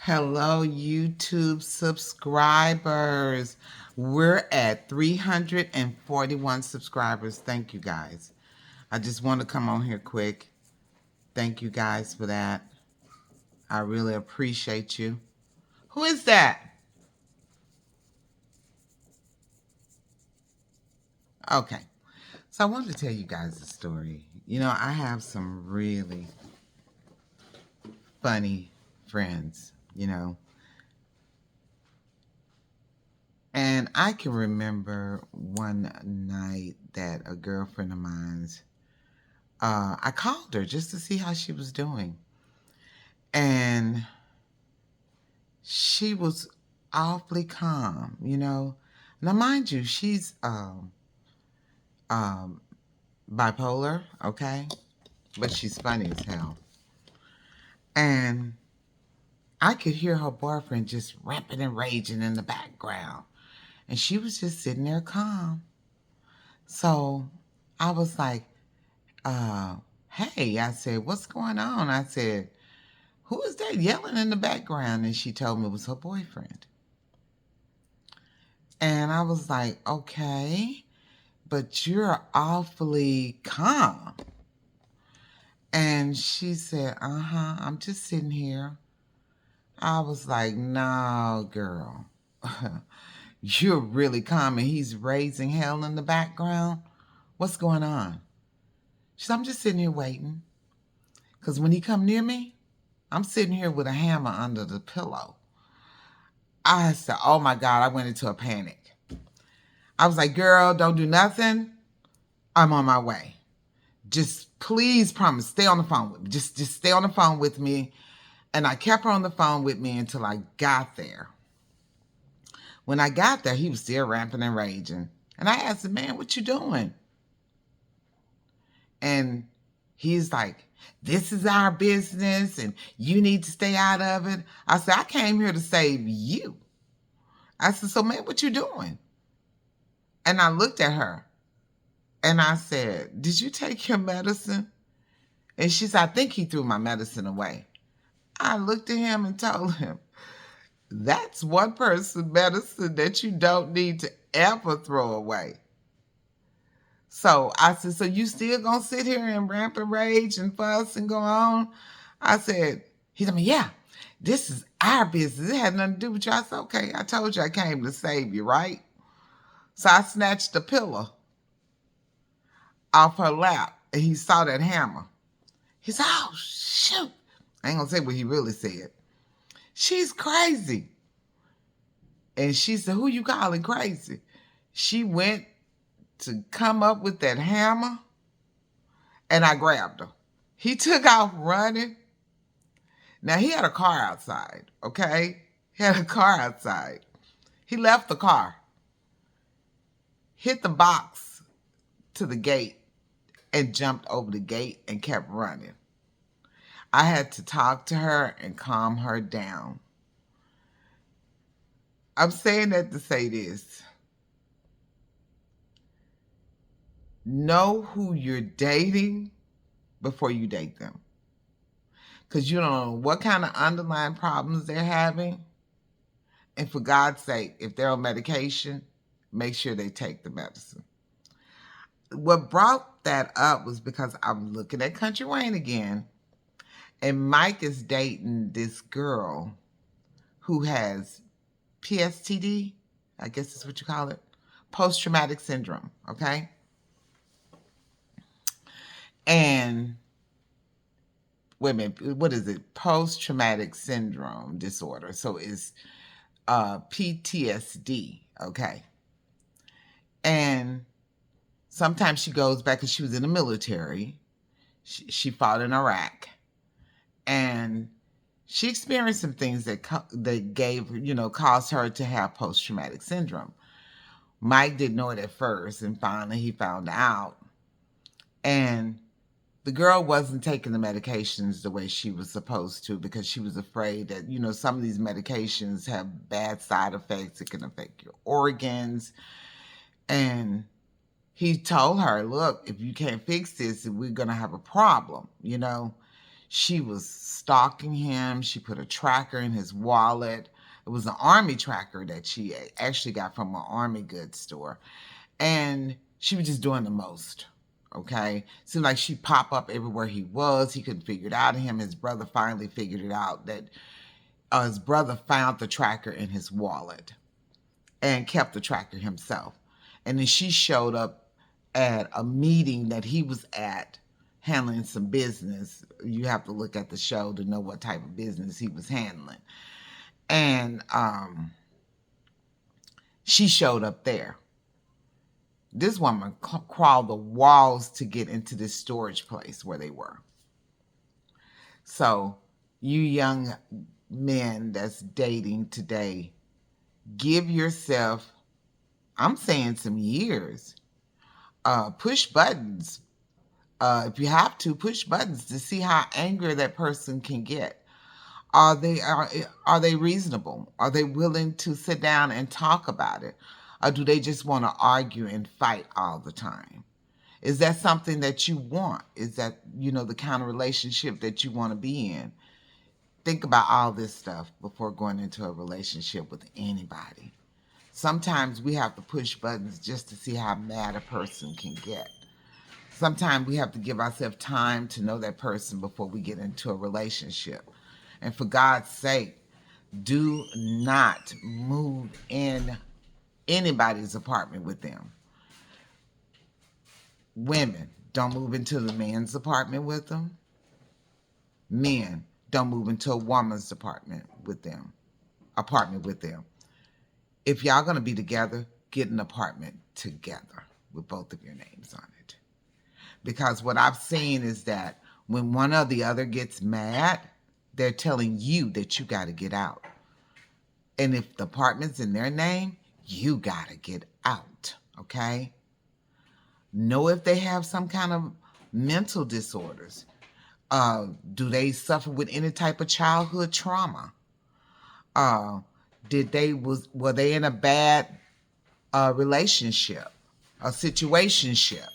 Hello, YouTube subscribers. We're at 341 subscribers. Thank you guys. I just want to come on here quick. Thank you guys for that. I really appreciate you. Who is that? Okay. So I wanted to tell you guys a story. I have some really funny friends. And I can remember one night that a girlfriend of mine's, I called her just to see how she was doing. And she was awfully calm. Now, mind you, she's um, bipolar, okay? But she's funny as hell. And I could hear her boyfriend just rapping and raging in the background. And she was just sitting there calm. So I was like, hey, I said, what's going on? I said, who is that yelling in the background? And she told me it was her boyfriend. And I was like, okay, but you're awfully calm. And she said, I'm just sitting here. I was like, no, girl, you're really calm. And he's raising hell in the background. What's going on? She said, I'm just sitting here waiting. Because when he come near me, I'm sitting here with a hammer under the pillow. I said, oh my God, I went into a panic. I was like, girl, don't do nothing. I'm on my way. Just please promise, stay on the phone with me. Just stay on the phone with me. And I kept her on the phone with me until I got there. When I got there, he was still ramping and raging. And I asked him, man, what you doing? And he's like, this is our business and you need to stay out of it. I said, I came here to save you. I said, so man, what you doing? And I looked at her and I said, did you take your medicine? And she said, I think he threw my medicine away. I looked at him and told him, that's one person's medicine that you don't need to ever throw away. So I said, so you still gonna sit here and ramp and rage and fuss and go on? I said, he told me, yeah, this is our business. It had nothing to do with you. I said, okay, I told you I came to save you, right? So I snatched the pillow off her lap and he saw that hammer. He said, oh, shoot. I ain't gonna say what he really said. She's crazy. And she said, who you calling crazy? She went to come up with that hammer and I grabbed her. He took off running. Now he had a car outside, okay? He had a car outside. He left the car, hit the box to the gate and jumped over the gate and kept running. I had to talk to her and calm her down. I'm saying that to say this. Know who you're dating before you date them. Because you don't know what kind of underlying problems they're having. And for God's sake, if they're on medication, make sure they take the medicine. What brought that up was because I'm looking at Country Wayne again. And Mike is dating this girl who has PSTD, I guess is what you call it, post-traumatic syndrome, okay? And wait a minute, what is it? Post-traumatic syndrome disorder. So it's PTSD, okay? And sometimes she goes back because she was in the military. She fought in Iraq. And she experienced some things that caused her to have post-traumatic syndrome. Mike didn't know it at first, and finally he found out. And the girl wasn't taking the medications the way she was supposed to because she was afraid that, some of these medications have bad side effects. It can affect your organs. And he told her, look, if you can't fix this, we're going to have a problem, She was stalking him. She put a tracker in his wallet. It was an army tracker that she actually got from an army goods store. And she was just doing the most. Okay. Seemed like she'd pop up everywhere he was. He couldn't figure it out of him. His brother finally figured it out that his brother found the tracker in his wallet and kept the tracker himself. And then she showed up at a meeting that he was at handling some business. You have to look at the show to know what type of business he was handling. And she showed up there. This woman crawled the walls to get into this storage place where they were. So, you young men that's dating today, give yourself, I'm saying, some years. Push buttons. If you have to, push buttons to see how angry that person can get. Are they reasonable? Are they willing to sit down and talk about it? Or do they just want to argue and fight all the time? Is that something that you want? Is that, the kind of relationship that you want to be in? Think about all this stuff before going into a relationship with anybody. Sometimes we have to push buttons just to see how mad a person can get. Sometimes we have to give ourselves time to know that person before we get into a relationship. And for God's sake, do not move in anybody's apartment with them. Women, don't move into the man's apartment with them. Men, don't move into a woman's apartment with them. If y'all going to be together, get an apartment together with both of your names on it. Because what I've seen is that when one or the other gets mad, they're telling you that you got to get out. And if the apartment's in their name, you got to get out, okay? Know if they have some kind of mental disorders. Do they suffer with any type of childhood trauma? Were they in a bad relationship, a situationship?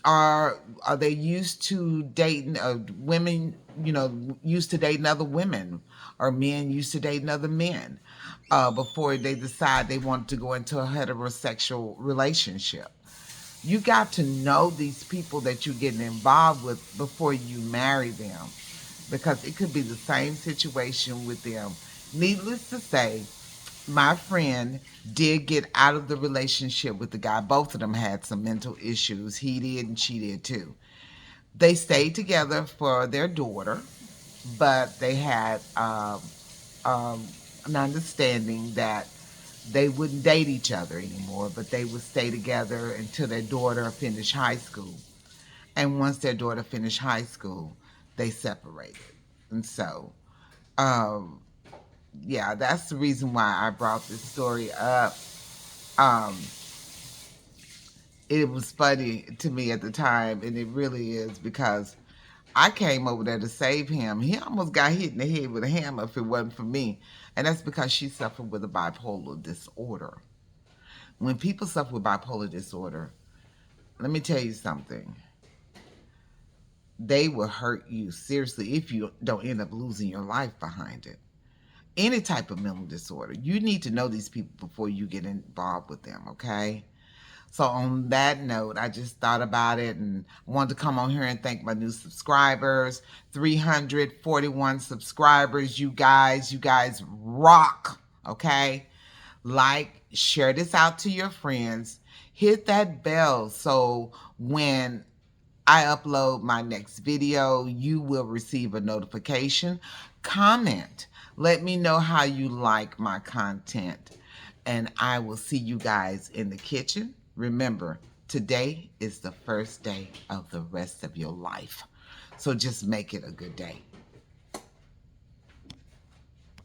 Are they used to dating women, used to dating other women, or men used to dating other men before they decide they want to go into a heterosexual relationship? You got to know these people that you're getting involved with before you marry them, because it could be the same situation with them. Needless to say, my friend did get out of the relationship with the guy. Both of them had some mental issues. He did and she did too. They stayed together for their daughter, but they had an understanding that they wouldn't date each other anymore, but they would stay together until their daughter finished high school. And once their daughter finished high school, they separated. And so, yeah, that's the reason why I brought this story up. It was funny to me at the time, and it really is, because I came over there to save him. He almost got hit in the head with a hammer if it wasn't for me. And that's because she suffered with a bipolar disorder. When people suffer with bipolar disorder, let me tell you something. They will hurt you seriously if you don't end up losing your life behind it. Any type of mental disorder, you need to know these people before you get involved with them, okay? So on that note, I just thought about it and wanted to come on here and thank my new subscribers. 341 subscribers. You guys rock, okay? Like, share this out to your friends. Hit that bell so when I upload my next video, you will receive a notification. Comment. Let me know how you like my content. And I will see you guys in the kitchen. Remember, today is the first day of the rest of your life. So just make it a good day.